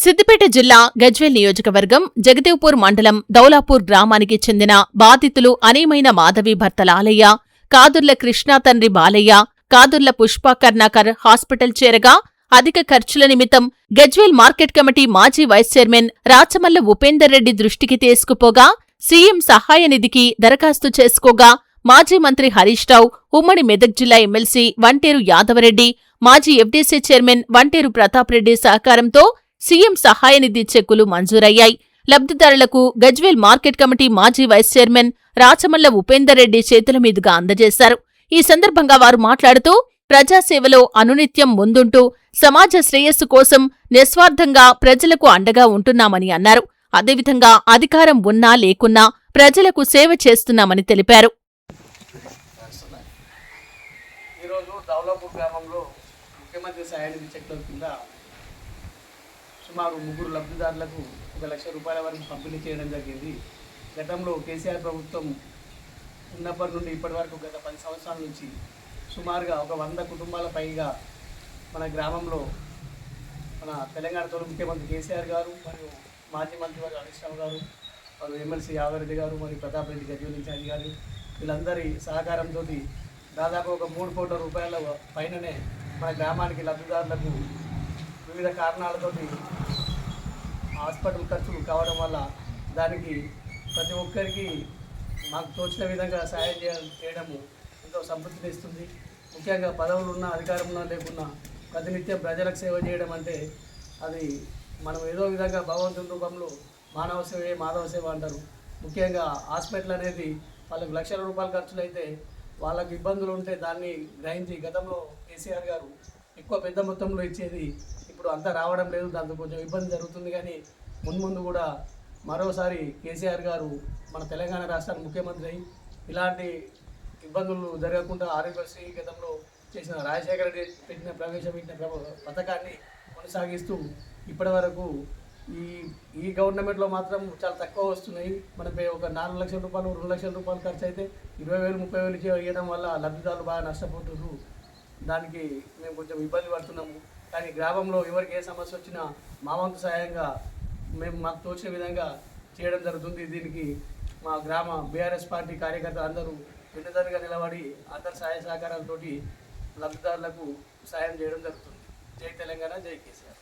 సిద్దిపేట జిల్లా గజ్వేల్ నియోజకవర్గం జగదేవ్పూర్ మండలం దౌలాపూర్ గ్రామానికి చెందిన బాధితులు అనేమైన మాధవి భర్త లాలయ్య, కాదుర్ల కృష్ణ తండ్రి బాలయ్య, కాదుర్ల పుష్ప కర్ణాకర్ హాస్పిటల్ చేరగా అధిక ఖర్చుల నిమిత్తం గజ్వేల్ మార్కెట్ కమిటీ మాజీ వైస్ చైర్మన్ రాచమల్ల ఉపేందర్ రెడ్డి దృష్టికి తీసుకుపోగా సీఎం సహాయ నిధికి దరఖాస్తు చేసుకోగా మాజీ మంత్రి హరీష్ రావు, ఉమ్మడి మెదక్ జిల్లా ఎమ్మెల్సీ వంటేరు యాదవరెడ్డి, మాజీ ఎఫ్డీసీ చైర్మన్ వంటేరు ప్రతాప్ రెడ్డి సహకారంతో సీఎం సహాయ నిధి చెక్కులు మంజూరయ్యాయి. లబ్ధిదారులకు గజ్వేల్ మార్కెట్ కమిటీ మాజీ వైస్ చైర్మన్ రాచమల్ల ఉపేందర్ రెడ్డి చేతుల మీదుగా అందజేశారు. ఈ సందర్భంగా వారు మాట్లాడుతూ ప్రజాసేవలో అనునిత్యం ముందుంటూ సమాజ శ్రేయస్సు కోసం నిస్వార్థంగా ప్రజలకు అండగా ఉంటున్నామని అన్నారు. అదేవిధంగా అధికారం ఉన్నా లేకున్నా ప్రజలకు సేవ చేస్తున్నామని తెలిపారు. ఈరోజు దౌలాపూర్ గ్రామంలో ముఖ్యమంత్రి సహాయ నిధి చెక్కుల కింద సుమారు 3 లబ్ధిదారులకు 1 లక్ష రూపాయల వరకు పంపిణీ చేయడం జరిగింది. గతంలో కేసీఆర్ ప్రభుత్వం ఉన్నప్పటి నుండి ఇప్పటి వరకు గత 10 సంవత్సరాల నుంచి సుమారుగా ఒక 100 కుటుంబాల పైగా మన గ్రామంలో మన తెలంగాణ తొలి ముఖ్యమంత్రి కేసీఆర్ గారు మరియు మాజీ మంత్రి వారు హరీష్ రావు గారు, మరియు ఎమ్మెల్సీ యాదవరెడ్డి గారు, మరియు ప్రతాప్ రెడ్డి గజ్వేల్ ఇన్ఛార్జి గారు, వీళ్ళందరి సహకారంతో దాదాపు ఒక 3 కోట్ల రూపాయల పైననే మన గ్రామానికి లబ్ధిదారులకు వివిధ కారణాలతోటి హాస్పిటల్ ఖర్చులు కావడం వల్ల దానికి ప్రతి ఒక్కరికి మాకు తోచిన విధంగా సహాయం చేయడము ఎంతో సంతృప్తినిస్తుంది. ముఖ్యంగా పదవులు ఉన్న అధికారంలో లేకున్నా ప్రతినిత్యం ప్రజలకు సేవ చేయడం అంటే అది మనం ఏదో విధంగా భగవంతుని రూపంలో మానవ సేవే మాధవ సేవ అంటారు. ముఖ్యంగా హాస్పిటల్ అనేది వాళ్ళకి లక్షల రూపాయల ఖర్చులు అయితే వాళ్ళకి ఇబ్బందులు ఉంటే దాన్ని గ్రహించి గతంలో కేసీఆర్ గారు ఎక్కువ పెద్ద మొత్తంలో ఇచ్చేది ఇప్పుడు అంతా రావడం లేదు, దాంతో కొంచెం ఇబ్బంది జరుగుతుంది. కానీ ముందు కూడా మరోసారి కేసీఆర్ గారు మన తెలంగాణ రాష్ట్రానికి ముఖ్యమంత్రి అయి ఇలాంటి ఇబ్బందులు జరగకుండా ఆరోగ్యశ్రీ గతంలో చేసిన రాజశేఖర రెడ్డి ప్రవేశపెట్టిన పథకాన్ని కొనసాగిస్తూ ఇప్పటి వరకు ఈ గవర్నమెంట్లో మాత్రం చాలా తక్కువ వస్తున్నాయి. మనకి ఒక 4 లక్షల రూపాయలు 2 లక్షల రూపాయలు ఖర్చు అయితే 20,000 30,000 ఇవ్వడం వల్ల లబ్ధిదారులు బాగా నష్టపోతున్నారు. దానికి మేము కొంచెం ఇబ్బంది పడుతున్నాము. కానీ గ్రామంలో ఎవరికి ఏ సమస్య వచ్చినా మా వంతు సహాయంగా మేము మాకు తోచిన విధంగా చేయడం జరుగుతుంది. దీనికి మా గ్రామ బీఆర్ఎస్ పార్టీ కార్యకర్తలు అందరూ వెన్నుదన్నుగా నిలబడి అందరి సహాయ సహకారాలతోటి లబ్ధిదారులకు సాయం చేయడం జరుగుతుంది. జై తెలంగాణ, జై కేసీఆర్.